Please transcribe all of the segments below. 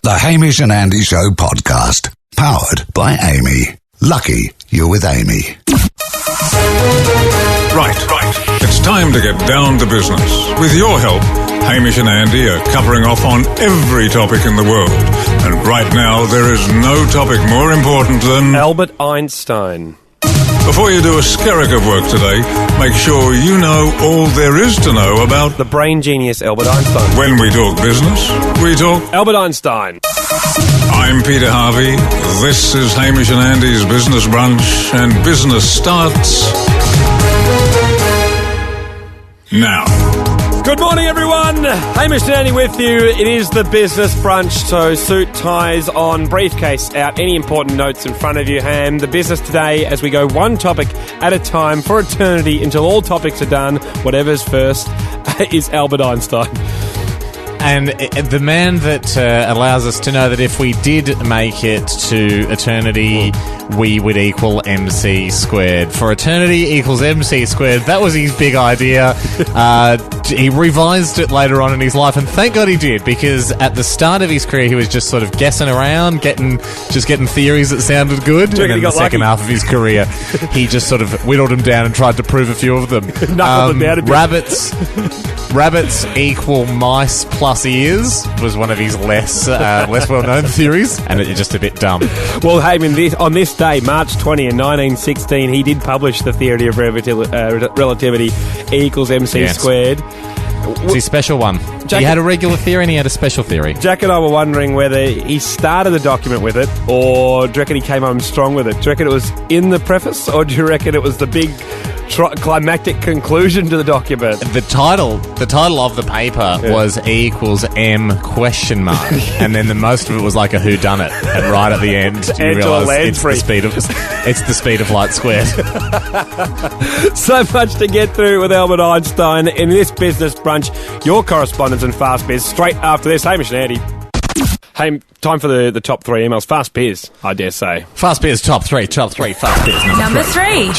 The Hamish and Andy Show podcast. Powered by Amy. Lucky you're with Amy. Right. It's time to get down to business. With your help, Hamish and Andy are covering off on every topic in the world. And right now, there is no topic more important than Albert Einstein. Before you do a skerrick of work today, make sure you know all there is to know about The brain genius Albert Einstein. when we talk business, we talk. Albert Einstein. I'm Peter Harvey. This is Hamish and Andy's Business Brunch, and business starts now. Good morning, everyone. Hamish and Andy with you. It is the business brunch, so suit, ties on, briefcase out, any important notes in front of you, Ham. The business today, as we go one topic at a time for eternity until all topics are done, whatever's first, is Albert Einstein. And the man that allows us to know that if we did make it to eternity, we would equal MC squared. For eternity equals MC squared. That was his big idea. He revised it later on in his life, and thank God he did, because at the start of his career, he was just sort of guessing around, getting theories that sounded good. And then the second half of his career, he just sort of whittled them down and tried to prove a few of them. Knuckled them down a bit. Rabbits equal mice plus ears was one of his less well-known theories, and it's just a bit dumb. Well, Heyman, on this day, March 20 in 1916, he did publish the theory of relativity, E equals MC squared. It's his special one. He had a regular theory and he had a special theory. Jack and I were wondering whether he started the document with it, or do you reckon he came home strong with it? Do you reckon it was in the preface, or do you reckon it was the big climactic conclusion to the document? The title of the paper was E equals M question mark, and then the most of it was like a whodunit, and right at the end you realise it's the speed of light squared. So much to get through with Albert Einstein in this business brunch. Your correspondence in Fast Biz straight after this. Hamish and Andy. Hey, time for the top three emails. Fast Biz, I dare say. Fast Biz top three. Fast Biz Number three.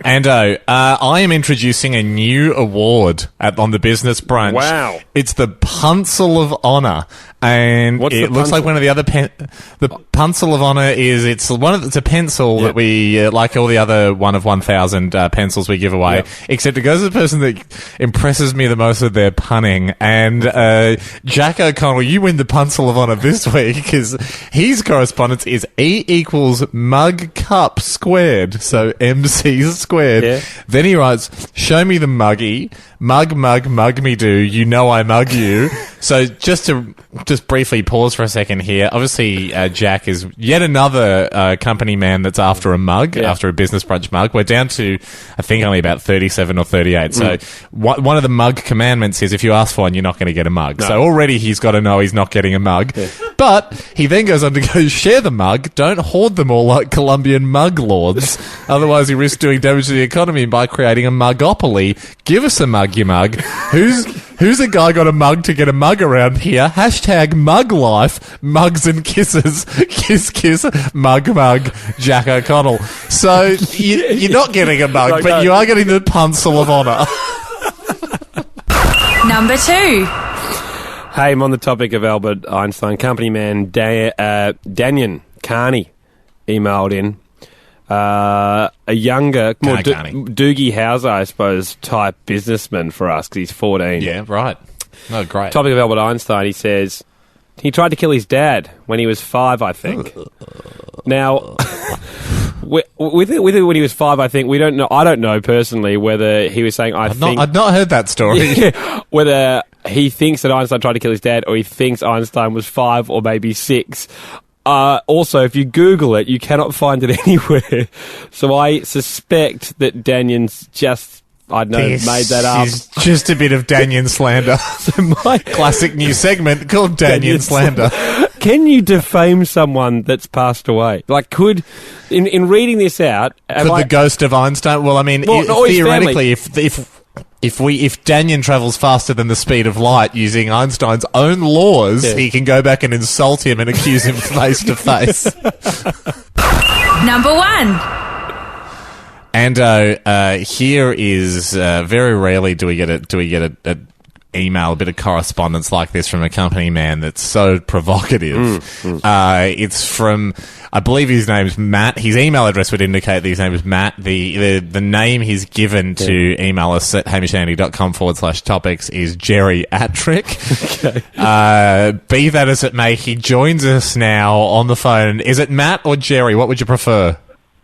Ando, I am introducing a new award on the Business Brunch. Wow. It's the Pencil of Honour. And it looks like one of the other... the Pencil of Honour is... It's a pencil that we... like all the other 1 of 1,000 pencils we give away. Yep. Except it goes to the person that impresses me the most with their punning. And Jack O'Connell, you win the Pencil of Honour this week, because his correspondence is E equals mug cup squared. So MC squared. Yeah. Then he writes, show me the muggy. Mug me do. You know I mug you. So just briefly pause for a second here. Obviously, Jack is yet another company man that's after a mug, after a business brunch mug. We're down to, I think, only about 37 or 38. So one of the mug commandments is if you ask for one, you're not going to get a mug. No. So already he's got to know he's not getting a mug. Yeah. But he then goes on to go, share the mug. Don't hoard them all like Colombian mug lords. Otherwise, you risk doing damage to the economy by creating a mugopoly. Give us a mug, you mug. Who's a guy got a mug to get a mug around here? Hashtag mug life, mugs and kisses, kiss, mug, Jack O'Connell. So you're not getting a mug, but you are getting the Pencil of Honour. Number two. Hey, I'm on the topic of Albert Einstein. Company man Adrian Kearney emailed in. A younger, more Doogie Howser, I suppose, type businessman for us, because he's 14. Yeah, right. No, great. Topic of Albert Einstein, he says, he tried to kill his dad when he was 5, I think. Now, with it when he was 5, I think, we don't know. I don't know personally whether he was saying, I've not heard that story. Yeah, whether he thinks that Einstein tried to kill his dad, or he thinks Einstein was 5 or maybe 6. Also, if you Google it, you cannot find it anywhere. So I suspect that Danion's just, I don't know, made that up. It's just a bit of Danion slander. So my classic new segment called Danion slander. Can you defame someone that's passed away? Like, in reading this out... the ghost of Einstein? Well, I mean, theoretically, if Danion travels faster than the speed of light using Einstein's own laws, he can go back and insult him and accuse him face to face. Number one. And here is very rarely do we get a email, a bit of correspondence like this from a company man that's so provocative. It's from, I believe his name's Matt. His email address would indicate that his name is Matt. The name he's given to email us at hamishandy.com/topics is Jerry Attrick. Be that as it may, he joins us now on the phone. Is it Matt or Jerry? What would you prefer?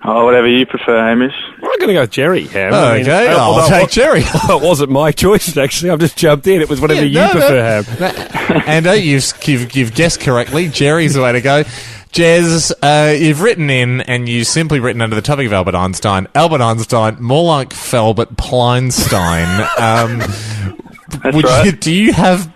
Oh, whatever you prefer, Hamish. I'm going to go with Jerry, Ham. Okay, I'll take Jerry. It wasn't my choice, actually. I've just jumped in. It was whatever you prefer, Ham. And you've guessed correctly. Jerry's the way to go. Jez, you've written in, and you've simply written under the topic of Albert Einstein. Albert Einstein, more like Felbert Pleinstein. That's right. Do you have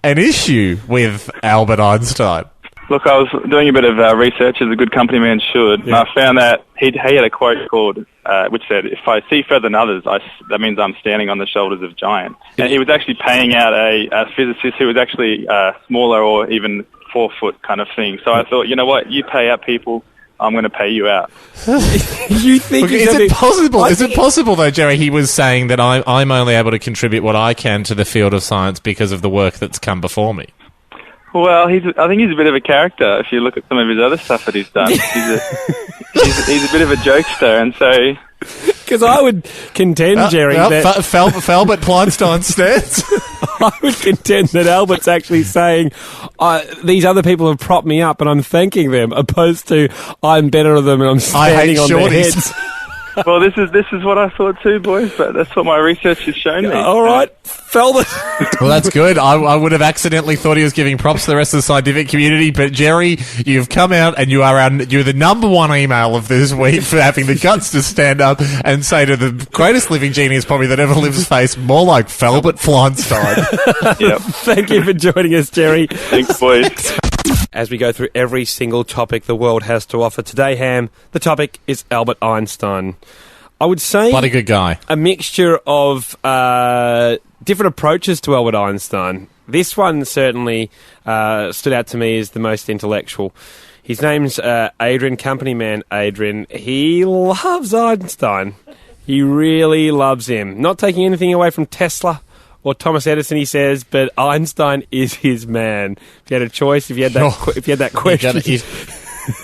an issue with Albert Einstein? Look, I was doing a bit of research, as a good company man should, and I found that he had a quote called, which said, "If I see further than others, that means I'm standing on the shoulders of giants." And he was actually paying out a physicist who was actually smaller or even 4 foot kind of thing. So I thought, you know what, you pay out people, I'm going to pay you out. You think is it possible? Is it possible, though, Jerry, he was saying that I'm only able to contribute what I can to the field of science because of the work that's come before me? Well, I think he's a bit of a character. If you look at some of his other stuff that he's done, he's a bit of a jokester, and so. Because I would contend, Jerry, that Felbert Pleinstein stands. I would contend that Albert's actually saying these other people have propped me up, and I'm thanking them, opposed to I'm better than them and I'm standing on their heads. Well, this is what I thought too, boys, but that's what my research has shown me. All right, Felbert. Well, that's good. I would have accidentally thought he was giving props to the rest of the scientific community, but Jerry, you've come out and you're the number one email of this week for having the guts to stand up and say to the greatest living genius probably that ever lives face, more like Felbert Pleinstein. Yep. Thank you for joining us, Jerry. Thanks, boys. As we go through every single topic the world has to offer today, Ham, the topic is Albert Einstein. I would say... Bloody good guy. A mixture of different approaches to Albert Einstein. This one certainly stood out to me as the most intellectual. His name's Adrian Companyman. Adrian, he loves Einstein. He really loves him. Not taking anything away from Tesla or Thomas Edison, he says, but Einstein is his man. If you had a choice, if you had that question.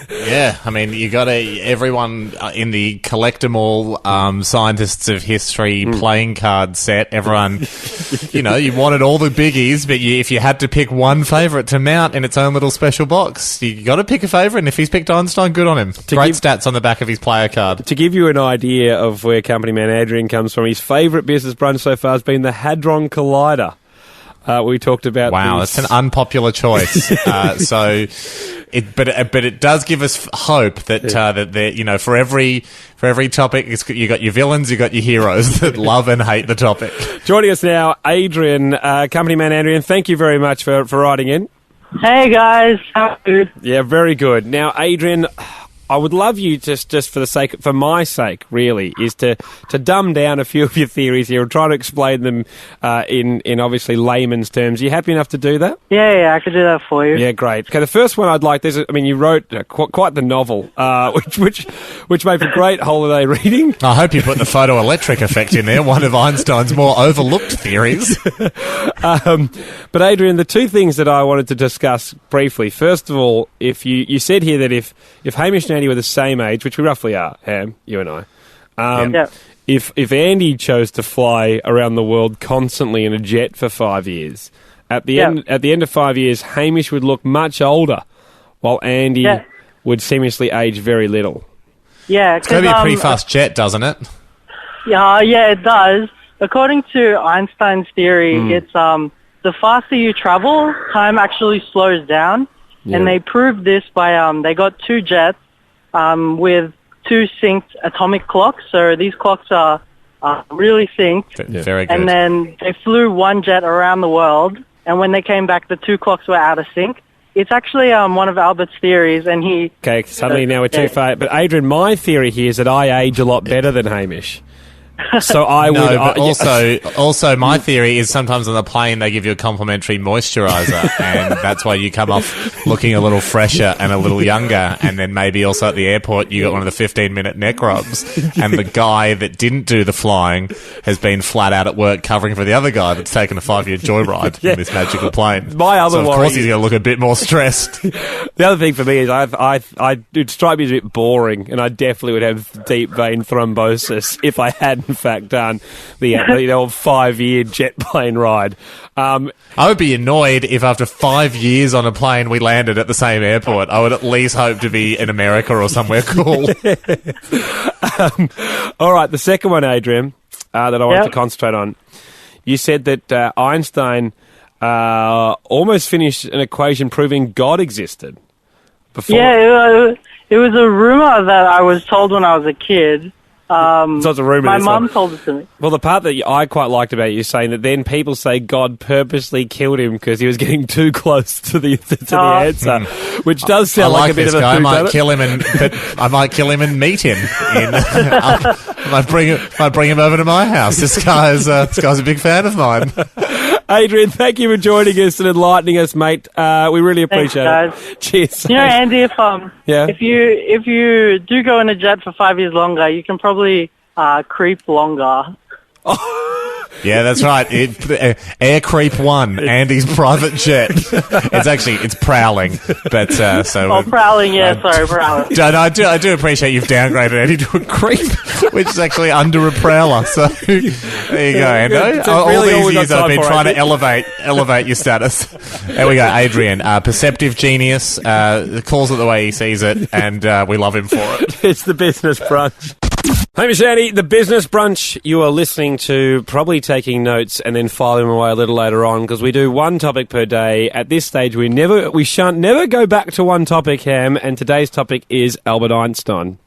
Yeah, I mean, you got everyone in the collectible scientists of history playing card set. Everyone, you wanted all the biggies, but if you had to pick one favourite to mount in its own little special box, you got to pick a favourite. And if he's picked Einstein, good on him. Great stats on the back of his player card. To give you an idea of where company man Adrian comes from, his favourite business brunch so far has been the Hadron Collider. We talked about. Wow, that's an unpopular choice. But it does give us hope that for every topic, you got your villains, you got your heroes that love and hate the topic. Joining us now, Adrian, company man Adrian. Thank you very much for writing in. Hey guys, how are you? Yeah, very good. Now, Adrian, I would love you just for my sake, really, is to dumb down a few of your theories here and try to explain them in obviously layman's terms. Are you happy enough to do that? Yeah, I could do that for you. Yeah, great. Okay, the first one I'd like. You wrote quite the novel, which made for great holiday reading. I hope you put the photoelectric effect in there. One of Einstein's more overlooked theories. But Adrian, the two things that I wanted to discuss briefly. First of all, if you said here that if Hamish and Andy were the same age, which we roughly are, Ham, you and I. If Andy chose to fly around the world constantly in a jet for 5 years, at the end of 5 years, Hamish would look much older, while Andy would seamlessly age very little. Yeah, it's going to be a pretty fast jet, doesn't it? Yeah, it does. According to Einstein's theory, it's the faster you travel, time actually slows down, and they proved this by they got 2 jets. With 2 synced atomic clocks, so these clocks are really synced. Very good. And then they flew 1 jet around the world, and when they came back, the 2 clocks were out of sync. It's actually one of Albert's theories, and he... Okay, suddenly now we're too far. But Adrian, my theory here is that I age a lot better than Hamish. So I would. No, but also, my theory is sometimes on the plane they give you a complimentary moisturiser, and that's why you come off looking a little fresher and a little younger. And then maybe also at the airport you got one of the 15-minute neck rubs, and the guy that didn't do the flying has been flat out at work covering for the other guy that's taken a 5-year joyride in this magical plane. My other so of course he's going to look a bit more stressed. The other thing for me is it'd strike me as a bit boring, and I definitely would have deep vein thrombosis if I had in fact done the 5-year jet plane ride. I would be annoyed if after 5 years on a plane we landed at the same airport. I would at least hope to be in America or somewhere cool. All right, the second one, Adrian, that I wanted to concentrate on. You said that Einstein almost finished an equation proving God existed. Before. Yeah, it was a rumor that I was told when I was a kid. So it's a rumor. My mum told it to me. Well, the part that I quite liked about you saying that then people say God purposely killed him because he was getting too close to the answer, which does sound like a bit of a. I might kill him and meet him. I might bring him over to my house. This guy's a big fan of mine. Adrian, thank you for joining us and enlightening us, mate. We really appreciate it. Cheers. You know, Andy, if you do go in a jet for 5 years longer, you can probably creep longer. Yeah, that's right. Air Creep 1, Andy's private jet. It's prowling, but prowling. Yeah, sorry, prowling. I do appreciate you've downgraded Andy to a creep, which is actually under a prowler. So there you go, Ando. All these years I've been trying to elevate your status. There we go, Adrian, perceptive genius. Calls it the way he sees it, and we love him for it. It's the Business Brunch. Hamish and Andy, the Business Brunch you are listening to, probably taking notes and then filing them away a little later on, because we do one topic per day. At this stage, we shan't never go back to one topic, Ham, and today's topic is Albert Einstein.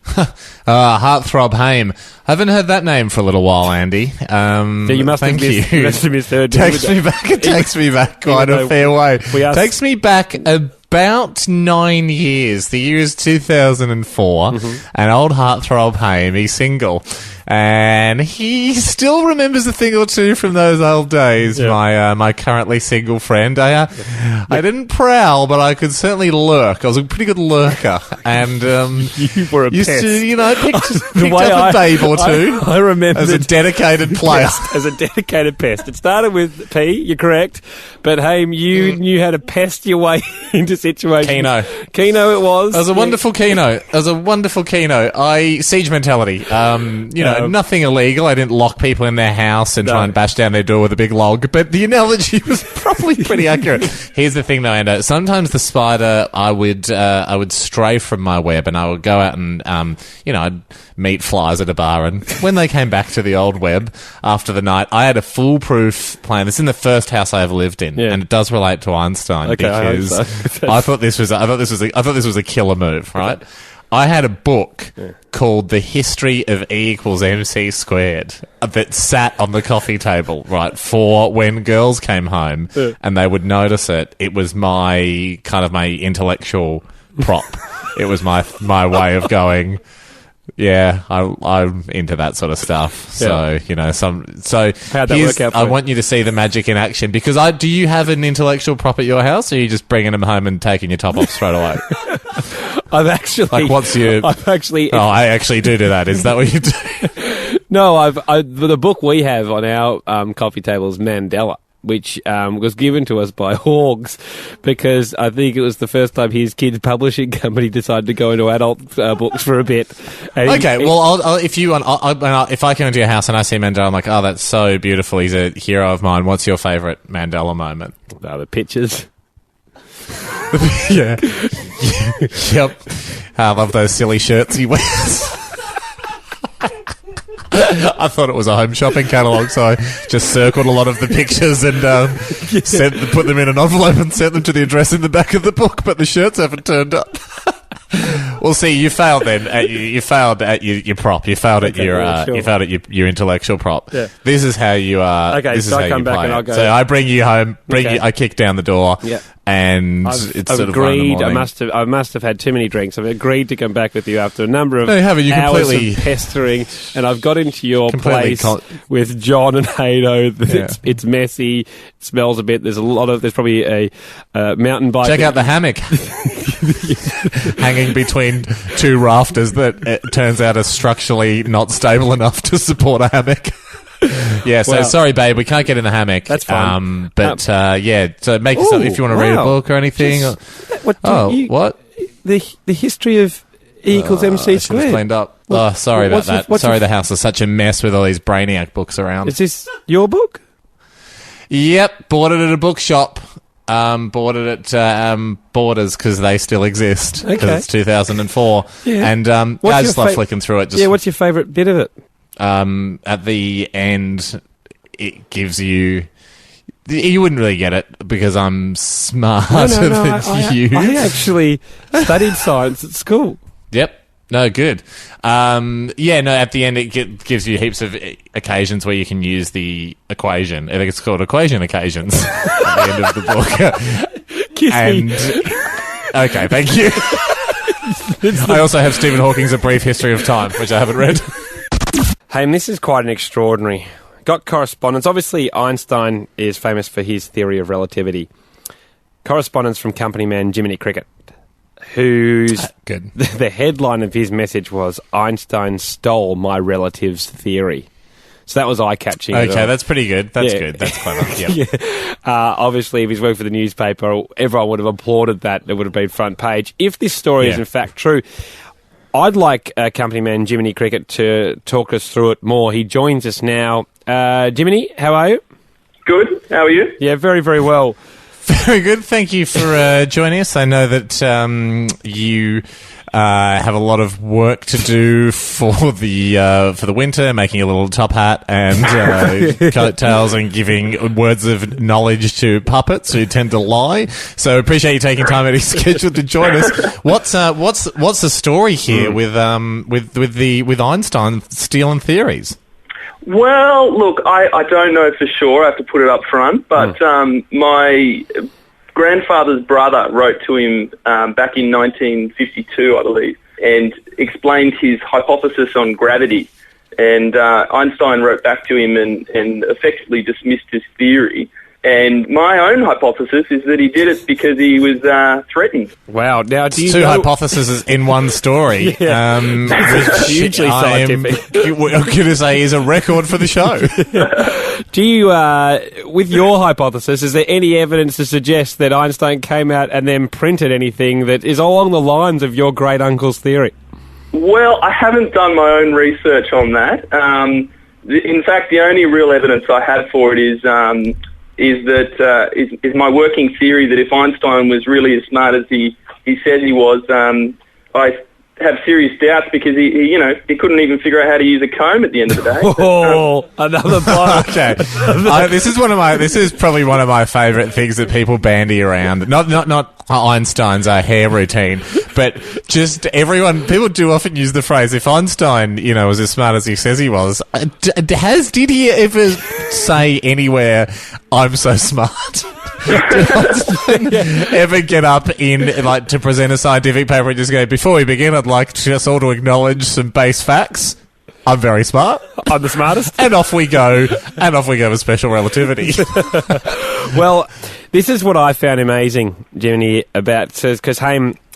Heartthrob Haim. I haven't heard that name for a little while, Andy. So you must have misheard. It takes me back quite a fair way. Takes me back about 9 years. The year is 2004, and old Heartthrob Haim, he's single. And he still remembers a thing or two from those old days, my currently single friend. I didn't prowl, but I could certainly lurk. I was a pretty good lurker. And you were a used pest. to, picked up a babe or two. I remember as a dedicated player. As a dedicated pest. It started with P, you're correct. But, hey, you knew how to pest your way into situations. Keno it was. It was a wonderful Keno. Siege mentality. Nothing illegal. I didn't lock people in their house and try and bash down their door with a big log. But the analogy was probably pretty accurate. Here's the thing, though, Ando. Sometimes the spider, I would stray from my web, and I would go out and, I'd meet flies at a bar. And when they came back to the old web after the night, I had a foolproof plan. This is in the first house I ever lived in, and it does relate to Einstein because I thought this was a killer move, right? I had a book called The History of E = MC Squared that sat on the coffee table, right, for when girls came home and they would notice it. It was my intellectual prop. It was my way of going, yeah, I'm into that sort of stuff. So, how'd that work out for I you? want you to see the magic in action, because do you have an intellectual prop at your house, or are you just bringing them home and taking your top off straight away? I actually do that. Is that what you do? No, the book we have on our coffee table is Mandela, which was given to us by Hogs, because I think it was the first time his kids' publishing company decided to go into adult books for a bit. And if I come into your house and I see Mandela, I'm like, oh, that's so beautiful. He's a hero of mine. What's your favourite Mandela moment? The pictures. Yeah. Yep. I love those silly shirts he wears. I thought it was a home shopping catalogue, so I just circled a lot of the pictures and put them in an envelope and sent them to the address in the back of the book, but the shirts haven't turned up. Well, see, you failed then. You failed at your prop. You failed at your intellectual prop. Yeah. This is how you are. Okay, this so is I how come you back play and it. I'll go. So I bring you home. I kick down the door. Yeah. and it's sort of 1 in the morning. I must have had too many drinks. I've agreed to come back with you after a number of you hours of pestering, and I've got into your place with John and Hado. It's messy, it smells a bit. There's probably a mountain bike. Check out the hammock hanging between two rafters that it turns out are structurally not stable enough to support a hammock. Sorry, babe, we can't get in the hammock. That's fine. So make yourself, if you want to read a book or anything. What? The history of E equals MC squared. Cleaned up. Sorry about that. Sorry, the house is such a mess with all these Brainiac books around. Is this your book? Yep, bought it at a bookshop. Bought it at Borders because they still exist. Because it's 2004. Yeah. And I just love flicking through it. What's your favourite bit of it? At the end, it gives you... You wouldn't really get it because I'm smarter than you. I actually studied science at school. Yep. No, good. At the end it gives you heaps of occasions where you can use the equation. I think it's called equation occasions at the end of the book. Kiss me. Okay, thank you. I also have Stephen Hawking's A Brief History of Time, which I haven't read. Hey, and this is quite an extraordinary. Got correspondence. Obviously, Einstein is famous for his theory of relativity. Correspondence from Companyman Jiminy Cricket, whose good. The headline of his message was "Einstein stole my relative's theory." So that was eye-catching. Okay, that's pretty good. That's good. That's clever. Yep. Obviously, if he's worked for the newspaper, everyone would have applauded that. It would have been front page. If this story is in fact true, I'd like Companyman Jiminy Cricket to talk us through it more. He joins us now. Jiminy, how are you? Good. How are you? Yeah, very, very well. Very good. Thank you for joining us. I know that you have a lot of work to do for the winter, making a little top hat and coattails and giving words of knowledge to puppets who tend to lie. So appreciate you taking time out of your schedule to join us. What's the story here with Einstein stealing theories? Well, look, I don't know for sure. I have to put it up front, but my grandfather's brother wrote to him back in 1952, I believe, and explained his hypothesis on gravity. And Einstein wrote back to him and effectively dismissed his theory. And my own hypothesis is that he did it because he was threatened. Wow. Now, do you Two hypotheses in one story. Which hugely scientific. I'm going to say is a record for the show. Do you, with your hypothesis, is there any evidence to suggest that Einstein came out and then printed anything that is along the lines of your great-uncle's theory? Well, I haven't done my own research on that. In fact, the only real evidence I have for it is my working theory that if Einstein was really as smart as he says he was, I have serious doubts because he couldn't even figure out how to use a comb at the end of the day. Another blow. Okay, this is probably one of my favourite things that people bandy around. Not Einstein's hair routine, but just everyone. People do often use the phrase, "If Einstein, was as smart as he says he was." Did he ever say anywhere, "I'm so smart"? Did Einstein ever get up to present a scientific paper and just go, "Before we begin, I'd like us all to acknowledge some base facts. I'm very smart. I'm the smartest." And off we go. With special relativity. Well, this is what I found amazing, Jiminy, because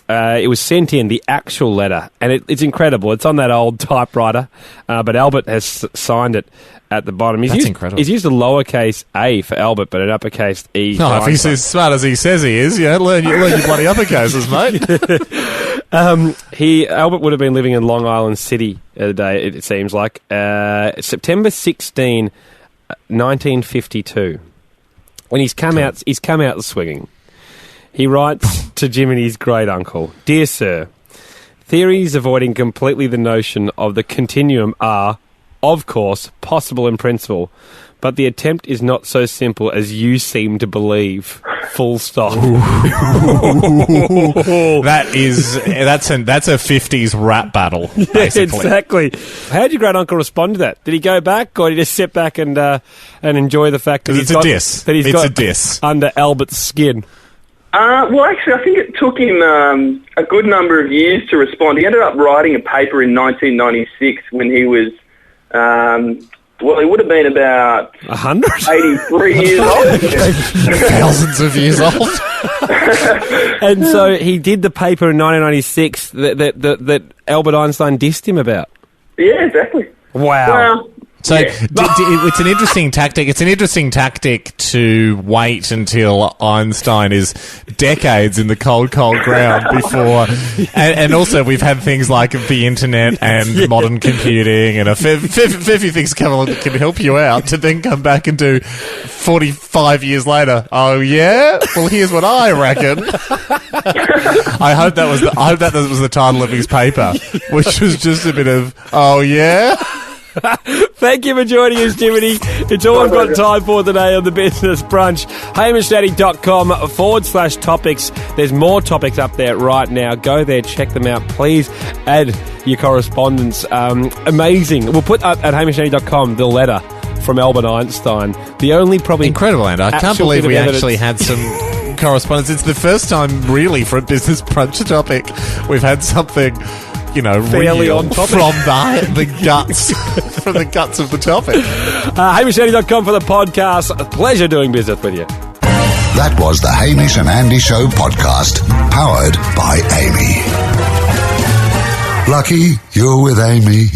it was sent in, the actual letter, and it's incredible. It's on that old typewriter, but Albert has signed it at the bottom. That's incredible. He's used a lowercase a for Albert, but an uppercase E. No, if he's as smart as he says he is, learn your bloody uppercases, mate. Albert would have been living in Long Island City the day, it seems like. September 16, 1952. When he's come out swinging. He writes to Jiminy's great uncle, "Dear Sir, theories avoiding completely the notion of the continuum are, of course, possible in principle, but the attempt is not so simple as you seem to believe. Full stop." That's a 50s rap battle, basically. Exactly. How did your great uncle respond to that? Did he go back, or did he just sit back and enjoy the fact that it's a diss? That he's it's got a diss under Albert's skin? Well, actually, I think it took him a good number of years to respond. He ended up writing a paper in 1996 when he was, he would have been about 83 years old. Thousands of years old. And so he did the paper in 1996 that Albert Einstein dissed him about. Yeah, exactly. Wow. Well, So it's an interesting tactic. It's an interesting tactic to wait until Einstein is decades in the cold ground before. And also we've had things like the internet and modern computing and a fair few things come along that can help you out to then come back and do 45 years later. Oh yeah? Well, here's what I reckon. I hope that was the title of his paper, which was just a bit of, oh yeah? Thank you for joining us, Jiminy. It's all I've got time for today on the Business Brunch. HamishDaddy.com/topics. There's more topics up there right now. Go there, check them out. Please add your correspondence. Amazing. We'll put up at HamishDaddy.com the letter from Albert Einstein. The only probably incredible, and I can't believe we actually had some correspondence. It's the first time, really, for a Business Brunch topic we've had something, fairly real on topic from the guts, from the guts of the topic. HamishDaddy.com for the podcast. A pleasure doing business with you. That was the Hamish and Andy Show podcast, powered by Amy. Lucky you're with Amy.